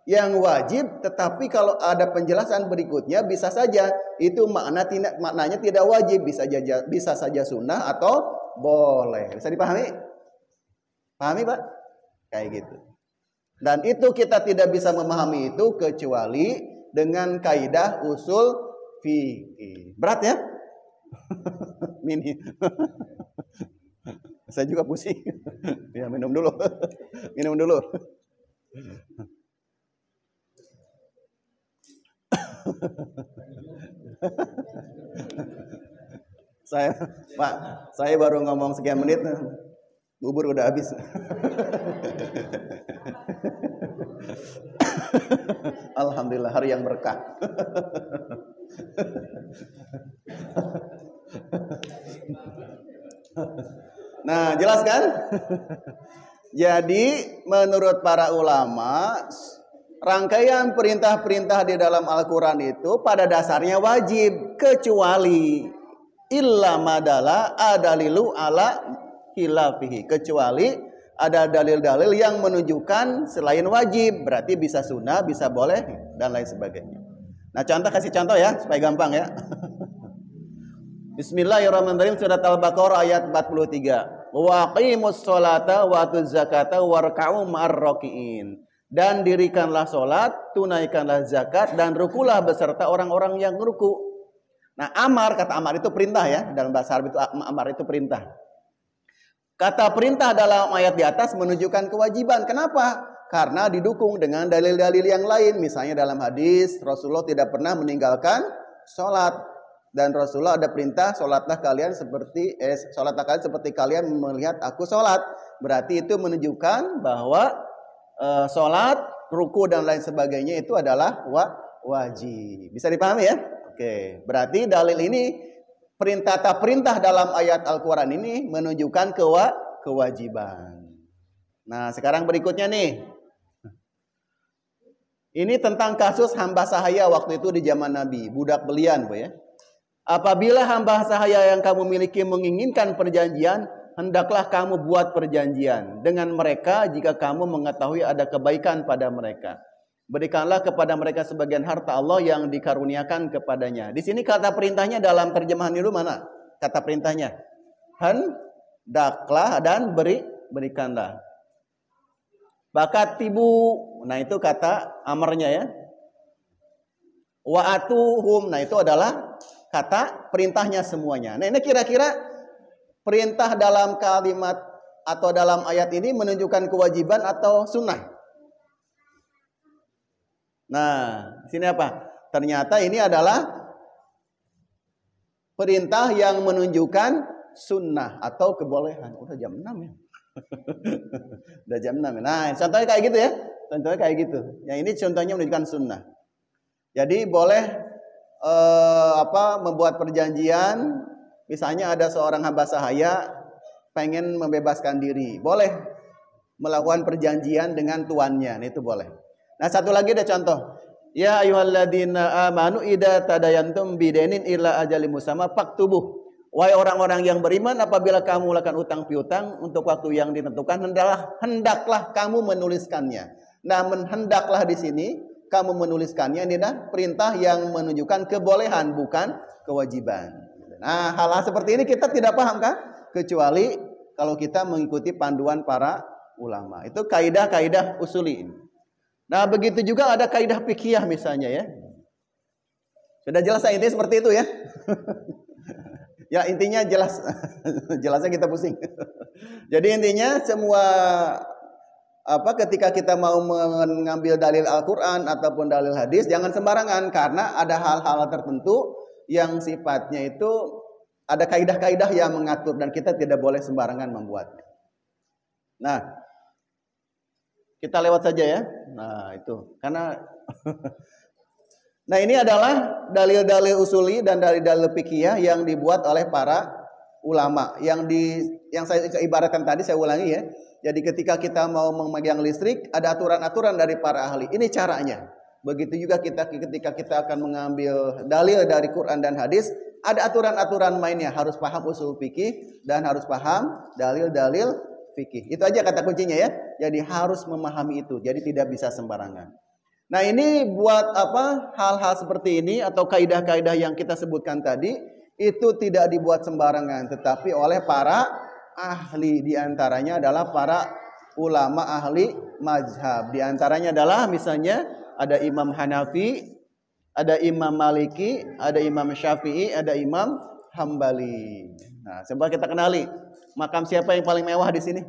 yang wajib, tetapi kalau ada penjelasan berikutnya bisa saja itu maknanya tidak wajib, bisa saja sunnah atau boleh. Bisa dipahami? Pahami, Pak? Kayak gitu. Dan itu kita tidak bisa memahami itu kecuali dengan kaidah usul fikih. Berat ya? Mini. Saya juga pusing. Ya, minum dulu. Minum dulu. Pak, saya baru ngomong sekian menit, bubur udah habis. Alhamdulillah, hari yang berkah. Nah, jelas kan? Jadi menurut para ulama, rangkaian perintah-perintah di dalam Al-Quran itu pada dasarnya wajib, kecuali illa madala adalilu ala khilafihi, kecuali ada dalil-dalil yang menunjukkan selain wajib, berarti bisa sunnah, bisa boleh, dan lain sebagainya. Nah, kasih contoh ya, supaya gampang ya. Bismillahirrahmanirrahim, surat Al-Baqarah ayat 43. Wa aqimus sholata wa atuz zakata warka'u ma'ar raki'in. Dan dirikanlah solat, tunaikanlah zakat, dan rukulah beserta orang-orang yang ruku. Nah, amar, kata amar itu perintah ya, dalam bahasa Arab itu amar itu perintah. Kata perintah dalam ayat di atas menunjukkan kewajiban. Kenapa? Karena didukung dengan dalil-dalil yang lain. Misalnya dalam hadis, Rasulullah tidak pernah meninggalkan sholat. Dan Rasulullah ada perintah, sholatlah kalian seperti kalian melihat aku sholat. Berarti itu menunjukkan bahwa sholat, ruku dan lain sebagainya itu adalah wajib. Bisa dipahami ya? Oke, berarti dalil ini perintah dalam ayat Al-Quran ini menunjukkan kewajiban. Nah, sekarang berikutnya nih. Ini tentang kasus hamba sahaya waktu itu di zaman Nabi, budak belian, Bu ya. Apabila hamba sahaya yang kamu miliki menginginkan perjanjian, hendaklah kamu buat perjanjian dengan mereka jika kamu mengetahui ada kebaikan pada mereka. Berikanlah kepada mereka sebagian harta Allah yang dikaruniakan kepadanya. Di sini kata perintahnya dalam terjemahan dulu mana? Kata perintahnya, hendaklah dan berikanlah. Bakat tibu, nah itu kata amarnya ya. Wa atuhum, nah itu adalah kata perintahnya semuanya. Nah, ini kira-kira perintah dalam kalimat atau dalam ayat ini menunjukkan kewajiban atau sunnah? Nah, sini apa? Ternyata ini adalah perintah yang menunjukkan sunnah atau kebolehan. Udah jam 6 ya. Udah jam 6. Nah, contohnya kayak gitu ya. Contohnya kayak gitu. Yang ini contohnya menunjukkan sunnah. Jadi boleh membuat perjanjian, misalnya ada seorang hamba sahaya pengen membebaskan diri, boleh melakukan perjanjian dengan tuannya, nah, itu boleh. Nah, satu lagi ada contoh, ya ayyuhalladzina amanu idza tadayantum bidainin ila ajalin musamma faktubuh. Wahai orang-orang yang beriman, apabila kamu melakukan utang piutang untuk waktu yang ditentukan, hendaklah kamu menuliskannya. Namun hendaklah di sini kamu menuliskannya, ini adalah perintah yang menunjukkan kebolehan, bukan kewajiban. Nah, hal-hal seperti ini kita tidak paham kan? Kecuali kalau kita mengikuti panduan para ulama. Itu kaidah-kaidah usuli. Nah, begitu juga ada kaidah fikih misalnya ya. Sudah jelas intinya seperti itu ya. Ya, intinya jelas. Jelasnya kita pusing. Jadi intinya semua ketika kita mau mengambil dalil Al-Quran ataupun dalil hadis, jangan sembarangan, karena ada hal-hal tertentu yang sifatnya itu ada kaidah-kaidah yang mengatur dan kita tidak boleh sembarangan membuatnya. Nah, kita lewat saja ya. Nah, itu karena nah, ini adalah dalil-dalil usuli dan dalil-dalil fikih yang dibuat oleh para ulama. Yang saya ibaratkan tadi saya ulangi ya. Jadi ketika kita mau memegang listrik, ada aturan-aturan dari para ahli. Ini caranya. Begitu juga ketika kita akan mengambil dalil dari Quran dan hadis, ada aturan-aturan mainnya. Harus paham usul fikih dan harus paham dalil-dalil fikih. Itu aja kata kuncinya ya. Jadi harus memahami itu. Jadi tidak bisa sembarangan. Nah, ini buat apa? Hal-hal seperti ini atau kaidah-kaidah yang kita sebutkan tadi itu tidak dibuat sembarangan, tetapi oleh para ahli. Di antaranya adalah para ulama ahli mazhab. Di antaranya adalah misalnya ada Imam Hanafi, ada Imam Maliki, ada Imam Syafi'i, ada Imam Hambali. Nah, coba kita kenali makam siapa yang paling mewah di sini?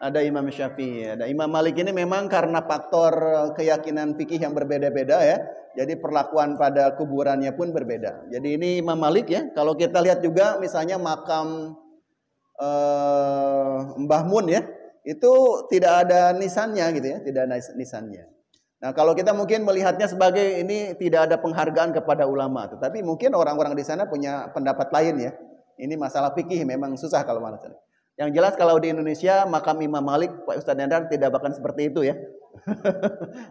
Ada Imam Syafi'i, ada Imam Malik. Ini memang karena faktor keyakinan fikih yang berbeda-beda ya. Jadi perlakuan pada kuburannya pun berbeda. Jadi ini Imam Malik ya. Kalau kita lihat juga misalnya makam Mbah Mun ya, itu tidak ada nisannya gitu ya, tidak ada nisannya. Nah, kalau kita mungkin melihatnya sebagai ini tidak ada penghargaan kepada ulama, tetapi mungkin orang-orang di sana punya pendapat lain ya. Ini masalah fikih memang susah kalau masalah. Yang jelas kalau di Indonesia makam Imam Malik, Pak Ustadz Nendar tidak akan seperti itu ya.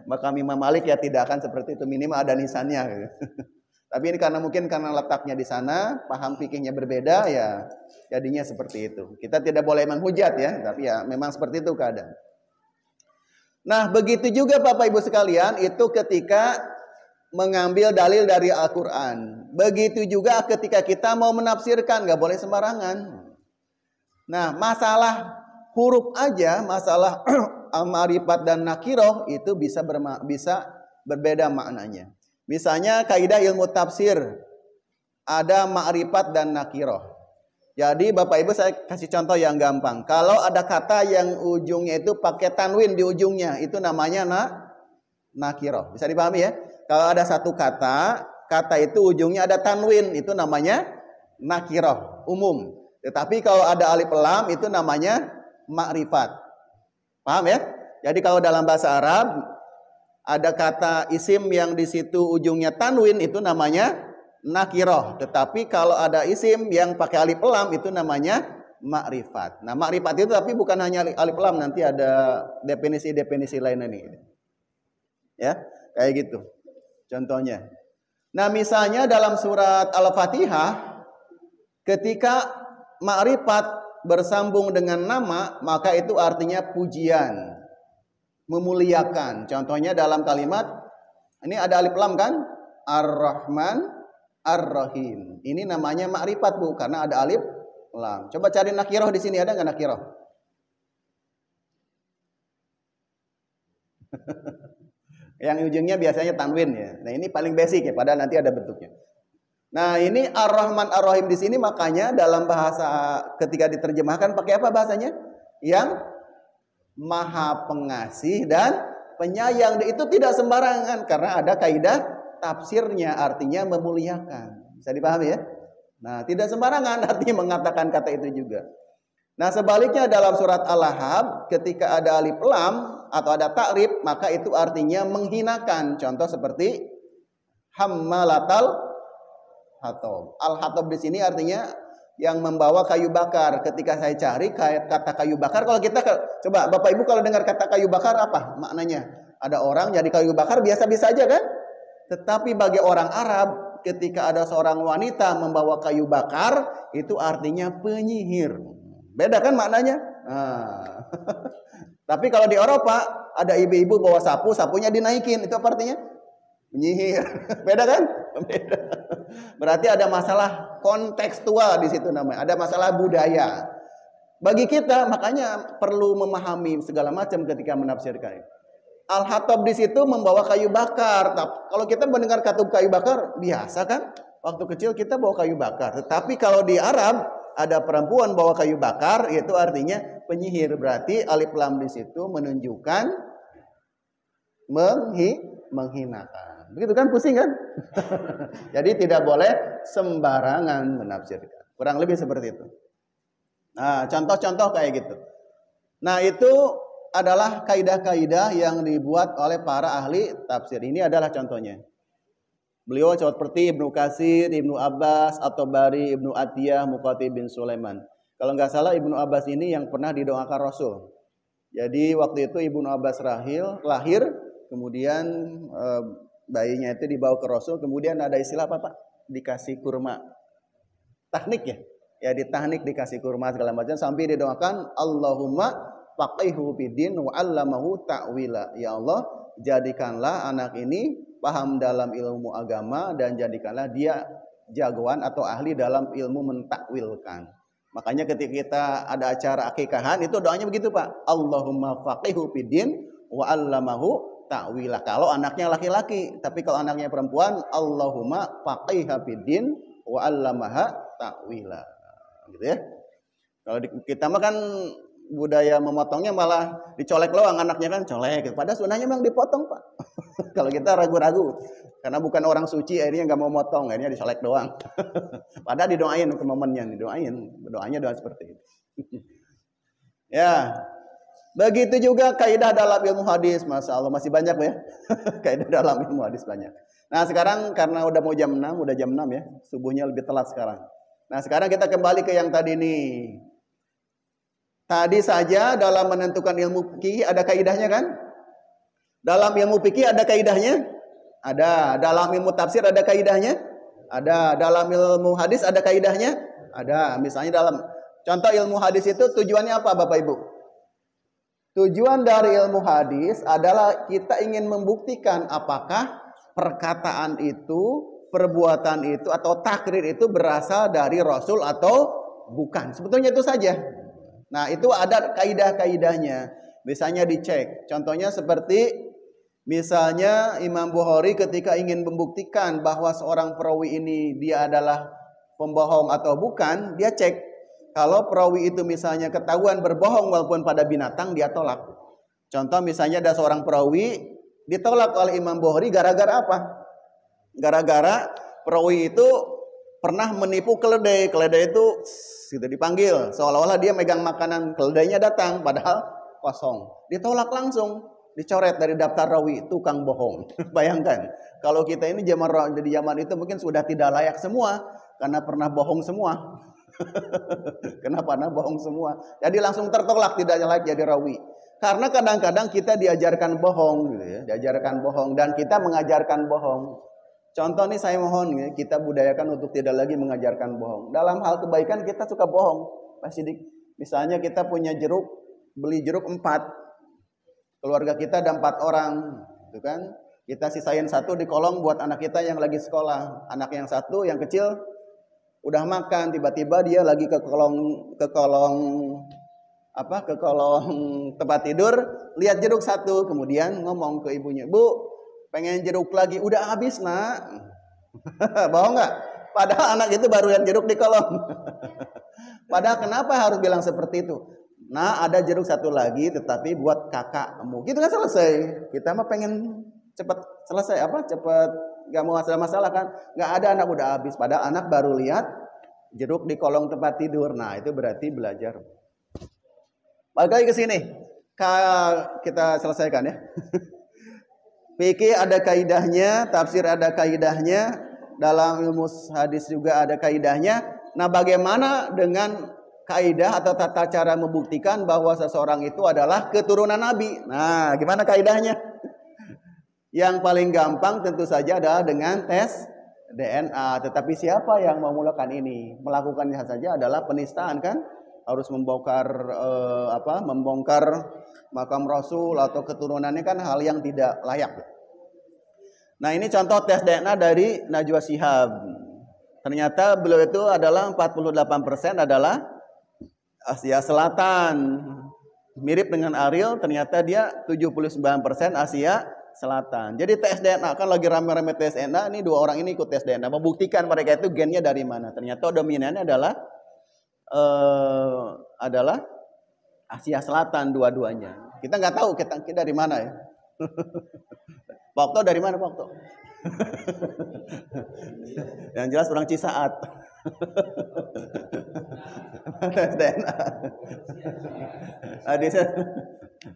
Makam Imam Malik ya tidak akan seperti itu, minimal ada nisannya. Gitu. Tapi ini karena letaknya di sana, paham fikihnya berbeda ya, jadinya seperti itu. Kita tidak boleh menghujat ya, tapi ya memang seperti itu keadaan. Nah, begitu juga Bapak Ibu sekalian, itu ketika mengambil dalil dari Al-Quran. Begitu juga ketika kita mau menafsirkan, nggak boleh sembarangan. Nah, masalah huruf aja, masalah al-ma'rifat dan nakiroh itu bisa berbeda maknanya. Misalnya kaidah ilmu tafsir, ada ma'rifat dan nakiroh. Jadi Bapak Ibu saya kasih contoh yang gampang. Kalau ada kata yang ujungnya itu pakai tanwin di ujungnya, itu namanya nakiroh. Bisa dipahami ya? Kalau ada satu kata itu ujungnya ada tanwin, itu namanya nakiroh, umum. Tetapi kalau ada alif lam itu namanya ma'rifat. Paham ya? Jadi kalau dalam bahasa Arab ada kata isim yang di situ ujungnya tanwin itu namanya nakiroh. Tetapi kalau ada isim yang pakai alif lam itu namanya ma'rifat. Nah, ma'rifat itu tapi bukan hanya alif lam, nanti ada definisi-definisi lain ini. Ya, kayak gitu. Contohnya. Nah, misalnya dalam surat Al-Fatihah ketika ma'rifat bersambung dengan nama, maka itu artinya pujian, memuliakan. Contohnya dalam kalimat, ini ada alif lam kan? Ar-Rahman, Ar-Rahim. Ini namanya ma'rifat Bu, karena ada alif lam. Coba cari nakiroh di sini, ada nggak nakiroh? Yang ujungnya biasanya tanwin ya. Nah, ini paling basic ya, padahal nanti ada bentuknya. Nah, ini Ar-Rahman Ar-Rahim di sini makanya dalam bahasa ketika diterjemahkan pakai apa bahasanya? Yang Maha Pengasih dan Penyayang. Itu tidak sembarangan karena ada kaidah tafsirnya, artinya memuliakan. Bisa dipahami ya? Nah, tidak sembarangan artinya mengatakan kata itu juga. Nah, sebaliknya dalam surat Al-Ahzab ketika ada alif lam atau ada ta'rif, maka itu artinya menghinakan. Contoh seperti hammalatal hatab. Al-hatab di sini artinya yang membawa kayu bakar. Ketika saya cari kata kayu bakar, kalau kita coba Bapak Ibu kalau dengar kata kayu bakar apa maknanya? Ada orang jadi kayu bakar biasa-biasa aja kan? Tetapi bagi orang Arab ketika ada seorang wanita membawa kayu bakar itu artinya penyihir. Beda kan maknanya? Nah. Tapi kalau di Eropa ada ibu-ibu bawa sapu, sapunya dinaikin, itu apa artinya? Penyihir. Beda kan? Beda. Berarti ada masalah kontekstual di situ namanya. Ada masalah budaya. Bagi kita makanya perlu memahami segala macam ketika menafsirkan. Al-Hatab di situ membawa kayu bakar. Kalau kita mendengar kata kayu bakar biasa kan? Waktu kecil kita bawa kayu bakar. Tetapi kalau di Arab ada perempuan bawa kayu bakar, itu artinya penyihir. Berarti alif lam di situ menunjukkan menghinakan. Begitu kan, pusing kan? Jadi tidak boleh sembarangan menafsirkan. Kurang lebih seperti itu. Nah, contoh-contoh kayak gitu. Nah, itu adalah kaidah-kaidah yang dibuat oleh para ahli tafsir. Ini adalah contohnya. Beliau seperti Ibnu Katsir, Ibnu Abbas, At-Tabari, Ibnu Atiyah, Muqatil bin Sulaiman. Kalau nggak salah Ibnu Abbas ini yang pernah didoakan Rasul. Jadi waktu itu Ibnu Abbas lahir, kemudian bayinya itu dibawa ke Rasul, kemudian ada istilah apa Pak? Dikasih kurma. Tahnik ya? Ya ditahnik dikasih kurma segala macam sampai didoakan Allahumma faqihu fiddin wa 'allamahu ta'wila. Ya Allah, jadikanlah anak ini paham dalam ilmu agama dan jadikanlah dia jagoan atau ahli dalam ilmu mentakwilkan. Makanya ketika kita ada acara akikahan itu doanya begitu Pak. Allahumma faqihu fiddin wa 'allamahu ta'wila. Kalau anaknya laki-laki, tapi kalau anaknya perempuan, Allahumma faqiha fiddin wa 'allamaha ta'wila. Gitu ya. Kalau kita mah kan budaya memotongnya malah dicolek doang anaknya kan colek. Padahal sebenarnya memang dipotong Pak. Kalau kita ragu-ragu karena bukan orang suci akhirnya nggak mau motong, akhirnya dicolek doang. Padahal didoain ke momennya, doanya doa seperti itu. Ya, begitu juga kaidah dalam ilmu hadis, masya Allah masih banyak ya. Kaidah dalam ilmu hadis banyak. Nah sekarang karena udah mau jam 6 ya, subuhnya lebih telat sekarang. Nah sekarang kita kembali ke yang tadi nih. Tadi saja dalam menentukan ilmu fikih ada kaidahnya kan? Dalam ilmu fikih ada kaidahnya? Ada. Dalam ilmu tafsir ada kaidahnya? Ada. Dalam ilmu hadis ada kaidahnya? Ada. Misalnya dalam contoh ilmu hadis itu tujuannya apa Bapak Ibu? Tujuan dari ilmu hadis adalah kita ingin membuktikan apakah perkataan itu, perbuatan itu atau takrir itu berasal dari Rasul atau bukan. Sebetulnya itu saja. Nah, itu ada kaidah-kaidahnya. Misalnya dicek. Contohnya seperti misalnya Imam Bukhari ketika ingin membuktikan bahwa seorang perawi ini dia adalah pembohong atau bukan, dia cek. Kalau perawi itu misalnya ketahuan berbohong walaupun pada binatang, dia tolak. Contoh misalnya ada seorang perawi ditolak oleh Imam Bukhari gara-gara apa? Gara-gara perawi itu pernah menipu keledai. Keledai itu gitu dipanggil, seolah-olah dia megang makanan, keledainya datang padahal kosong. Ditolak langsung, dicoret dari daftar rawi, tukang bohong. Bayangkan, kalau kita ini zaman itu mungkin sudah tidak layak semua karena pernah bohong semua. Kenapa pernah bohong semua? Jadi langsung tertolak, tidak layak jadi rawi. Karena kadang-kadang kita diajarkan bohong gitu ya, diajarkan bohong dan kita mengajarkan bohong. Contoh nih saya mohon ya, kita budayakan untuk tidak lagi mengajarkan bohong. Dalam hal kebaikan kita suka bohong. Pak Sidik, misalnya kita punya jeruk, beli jeruk 4. Keluarga kita ada 4 orang, gitu kan? Kita sisain 1 di kolong buat anak kita yang lagi sekolah. Anak yang 1 yang kecil udah makan, tiba-tiba dia lagi ke kolong tempat tidur, lihat jeruk 1, kemudian ngomong ke ibunya, "Bu, pengen jeruk lagi." "Udah habis nak." Bohong nggak? Padahal anak itu baru lihat jeruk di kolong. Padahal kenapa harus bilang seperti itu? Nah, ada jeruk 1 lagi tetapi buat kakakmu. Gitu kan selesai. Kita mah pengen cepat selesai, cepat nggak mau masalah kan? Nggak ada, anak udah habis. Padahal anak baru lihat jeruk di kolong tempat tidur. Nah, itu berarti belajar. Balik lagi ke sini. Kita selesaikan ya. Fikih ada kaidahnya, tafsir ada kaidahnya, dalam ilmu hadis juga ada kaidahnya. Nah, bagaimana dengan kaidah atau tata cara membuktikan bahwa seseorang itu adalah keturunan Nabi? Nah, gimana kaidahnya? Yang paling gampang tentu saja adalah dengan tes DNA. Tetapi siapa yang memulakan ini? Melakukannya saja adalah penistaan kan? Harus membongkar makam Rasul atau keturunannya kan hal yang tidak layak. Nah, ini contoh tes DNA dari Najwa Shihab. Ternyata beliau itu adalah 48% adalah Asia Selatan. Mirip dengan Ariel, ternyata dia 79% Asia Selatan. Jadi tes DNA, kan lagi rame-rame tes DNA, ini 2 orang ini ikut tes DNA. Membuktikan mereka itu gennya dari mana. Ternyata dominannya adalah Asia Selatan dua-duanya. Kita nggak tahu kita dari mana ya. Pak Okto dari mana Pak Okto? Yang jelas orang Cisaat. Tes DNA.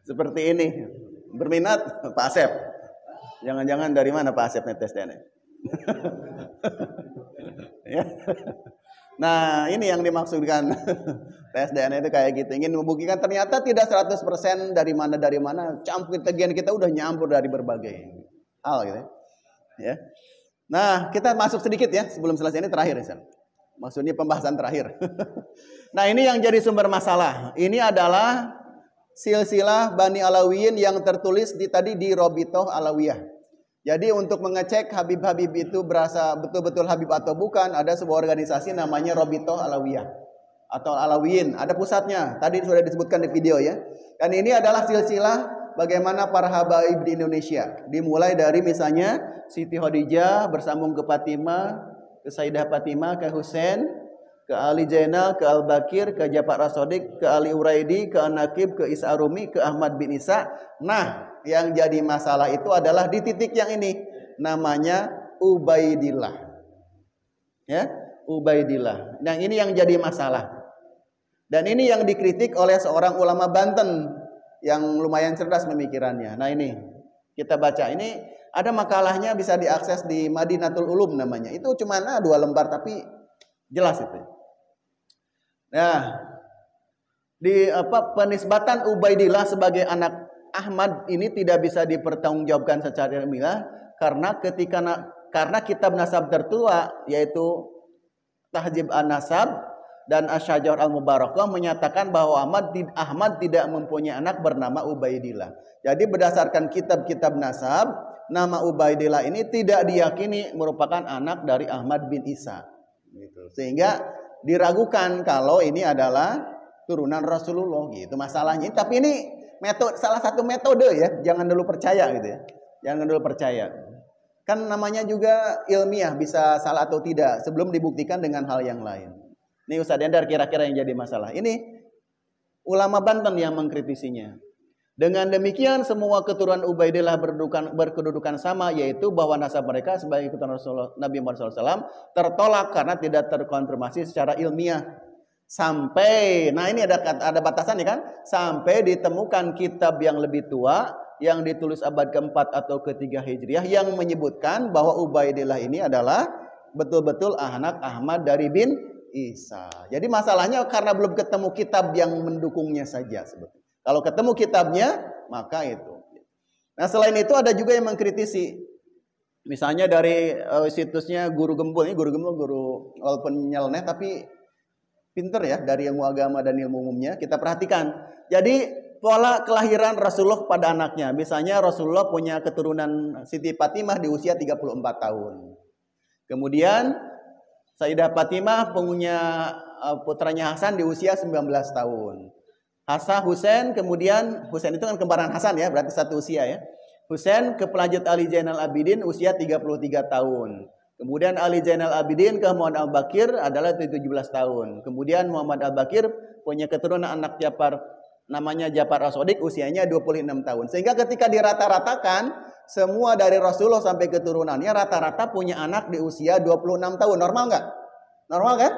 Seperti ini. Berminat Pak Asep. Jangan-jangan dari mana Pak Asep tes DNA? Ya. Nah, ini yang dimaksudkan tes DNA itu kayak gitu. Ingin membuktikan ternyata tidak 100% dari mana. Campur gen kita udah nyampur dari berbagai hal gitu ya. Nah, kita masuk sedikit ya sebelum selesai ini terakhir ya. Maksudnya pembahasan terakhir. Nah, ini yang jadi sumber masalah. Ini adalah silsilah Bani Alawiyin yang tertulis tadi di Robitoh Alawiyah. Jadi untuk mengecek Habib-Habib itu berasa betul-betul Habib atau bukan, ada sebuah organisasi namanya Robitoh Alawiyah atau Alawiyin. Ada pusatnya. Tadi sudah disebutkan di video ya. Dan ini adalah silsilah bagaimana para habaib di Indonesia. Dimulai dari misalnya Siti Khadijah bersambung ke Fatimah, ke Sayyidah Fatimah, ke Husain, ke Ali Zainal, ke Al Bakir, ke Ja'far As-Shadiq, ke Ali Uraidi, ke An-Naqib, ke Isa Arumi, ke Ahmad bin Isa. Nah, yang jadi masalah itu adalah di titik yang ini, namanya Ubaidillah. Ya, Ubaidillah. Nah, ini yang jadi masalah. Dan ini yang dikritik oleh seorang ulama Banten yang lumayan cerdas pemikirannya. Nah, ini kita baca. Ini ada makalahnya, bisa diakses di Madinatul Ulum namanya. Itu cuma 2 lembar tapi jelas itu. Nah, di penisbatan Ubaidillah sebagai anak Ahmad ini tidak bisa dipertanggungjawabkan secara ilmiah karena kitab nasab tertua yaitu Tahzib An-Nasab dan Asy-Syajarah Al-Mubarakah menyatakan bahwa Ahmad tidak mempunyai anak bernama Ubaidillah. Jadi berdasarkan kitab-kitab nasab, nama Ubaidillah ini tidak diyakini merupakan anak dari Ahmad bin Isa. Gitu. Sehingga diragukan kalau ini adalah turunan Rasulullah gitu masalahnya. Tapi ini salah satu metode ya, jangan dulu percaya gitu ya. Jangan dulu percaya. Kan namanya juga ilmiah, bisa salah atau tidak sebelum dibuktikan dengan hal yang lain. Ini Ustaz Endar kira-kira yang jadi masalah. Ini ulama Banten yang mengkritisinya. Dengan demikian semua keturunan Ubaidillah berkedudukan sama, yaitu bahwa nasab mereka sebagai keturunan Nabi Muhammad SAW tertolak karena tidak terkonfirmasi secara ilmiah. Sampai, nah ini ada batasan ya kan? Sampai ditemukan kitab yang lebih tua yang ditulis abad keempat atau ketiga Hijriah yang menyebutkan bahwa Ubaidillah ini adalah betul-betul anak Ahmad dari bin Isa. Jadi masalahnya karena belum ketemu kitab yang mendukungnya saja sebetulnya. Kalau ketemu kitabnya, maka itu. Nah, selain itu ada juga yang mengkritisi. Misalnya dari situsnya Guru Gembul. Ini Guru Gembul, guru walaupun nyeleneh tapi pinter ya dari ilmu agama dan ilmu umumnya. Kita perhatikan. Jadi pola kelahiran Rasulullah pada anaknya. Misalnya Rasulullah punya keturunan Siti Fatimah di usia 34 tahun. Kemudian Sayyidah Fatimah punya putranya Hasan di usia 19 tahun. Husain, kemudian Husain itu kan kembaran Hasan ya, berarti satu usia ya. Husain ke pelajut Ali Zainal Abidin usia 33 tahun. Kemudian Ali Zainal Abidin ke Muhammad Al-Bakir adalah 17 tahun. Kemudian Muhammad Al-Bakir punya keturunan anak Ja'far namanya Ja'far As-Shadiq usianya 26 tahun. Sehingga ketika dirata-ratakan semua dari Rasulullah sampai keturunannya rata-rata punya anak di usia 26 tahun. Normal nggak? Normal kan?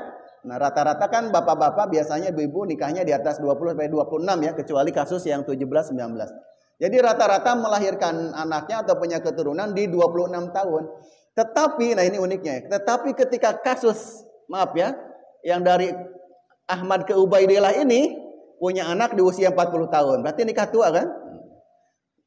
Nah, rata-rata kan bapak-bapak biasanya ibu-ibu nikahnya di atas 20 sampai 26 ya, kecuali kasus yang 17 19. Jadi rata-rata melahirkan anaknya atau punya keturunan di 26 tahun. Tetapi nah ini uniknya, tetapi ketika kasus maaf ya, yang dari Ahmad ke Ubaidillah ini punya anak di usia 40 tahun. Berarti nikah tua kan?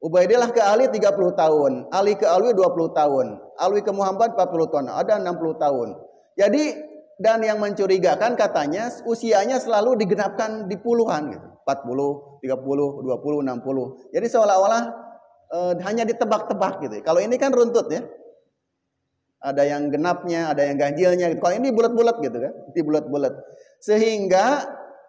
Ubaidillah ke Ali 30 tahun, Ali ke Alwi 20 tahun, Alwi ke Muhammad 40 tahun, ada 60 tahun. Jadi dan yang mencurigakan katanya usianya selalu digenapkan di puluhan gitu. 40, 30, 20, 60. Jadi seolah-olah hanya ditebak-tebak gitu. Kalau ini kan runtut ya. Ada yang genapnya, ada yang ganjilnya gitu. Kalau ini bulat-bulat gitu kan, di bulat-bulat. Sehingga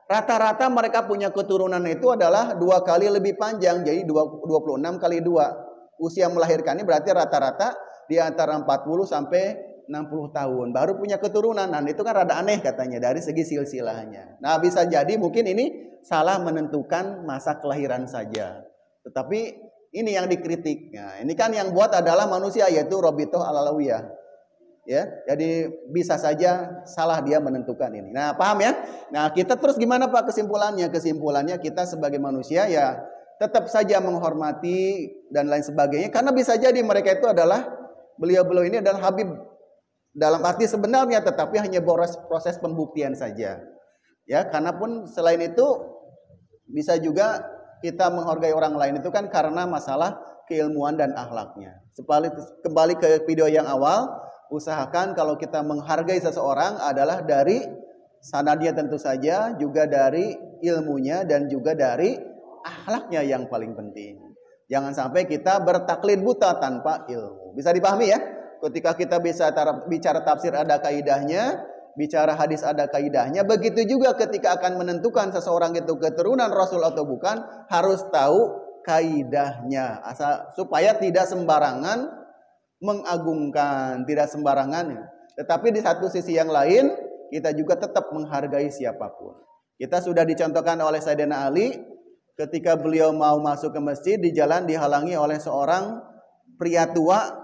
rata-rata mereka punya keturunan itu adalah 2 kali lebih panjang. Jadi 26 kali 2. Usia melahirkannya berarti rata-rata di antara 40 sampai 60 tahun. Baru punya keturunan. Nah itu kan rada aneh katanya dari segi silsilahnya. Nah bisa jadi mungkin ini salah menentukan masa kelahiran saja. Tetapi ini yang dikritik. Nah, ini kan yang buat adalah manusia yaitu Robitoh Al-Alawiyah. Ya, jadi bisa saja salah dia menentukan ini. Nah, paham ya? Nah, kita terus gimana Pak kesimpulannya? Kesimpulannya kita sebagai manusia ya tetap saja menghormati dan lain sebagainya. Karena bisa jadi mereka itu adalah beliau-beliau ini adalah Habib dalam arti sebenarnya, tetapi hanya proses pembuktian saja. Ya, karena pun selain itu bisa juga kita menghargai orang lain itu kan karena masalah keilmuan dan akhlaknya. Kembali ke video yang awal. Usahakan kalau kita menghargai seseorang adalah dari sanadnya tentu saja, juga dari ilmunya dan juga dari akhlaknya yang paling penting. Jangan sampai kita bertaklid buta tanpa ilmu. Bisa dipahami ya? Ketika kita bisa bicara tafsir ada kaidahnya, bicara hadis ada kaidahnya. Begitu juga ketika akan menentukan seseorang itu keturunan Rasul atau bukan, harus tahu kaidahnya. Supaya tidak sembarangan mengagungkan, tidak sembarangan. Tetapi di satu sisi yang lain, kita juga tetap menghargai siapapun. Kita sudah dicontohkan oleh Sayyidina Ali, ketika beliau mau masuk ke masjid, di jalan dihalangi oleh seorang pria tua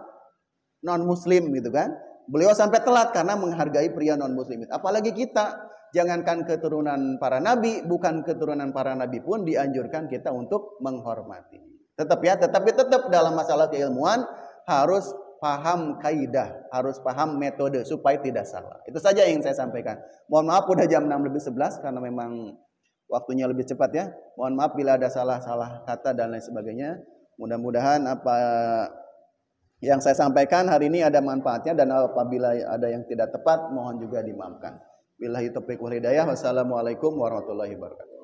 non-muslim gitu kan. Beliau sampai telat karena menghargai pria non-muslim. Apalagi kita, jangankan keturunan para nabi, bukan keturunan para nabi pun dianjurkan kita untuk menghormati. Tetapi tetap dalam masalah keilmuan harus paham kaidah, harus paham metode supaya tidak salah. Itu saja yang saya sampaikan. Mohon maaf udah jam 6:11 karena memang waktunya lebih cepat ya. Mohon maaf bila ada salah-salah kata dan lain sebagainya. Mudah-mudahan apa yang saya sampaikan hari ini ada manfaatnya, dan apabila ada yang tidak tepat mohon juga dimaafkan. Billahi taufiq wal hidayah. Wassalamualaikum warahmatullahi wabarakatuh.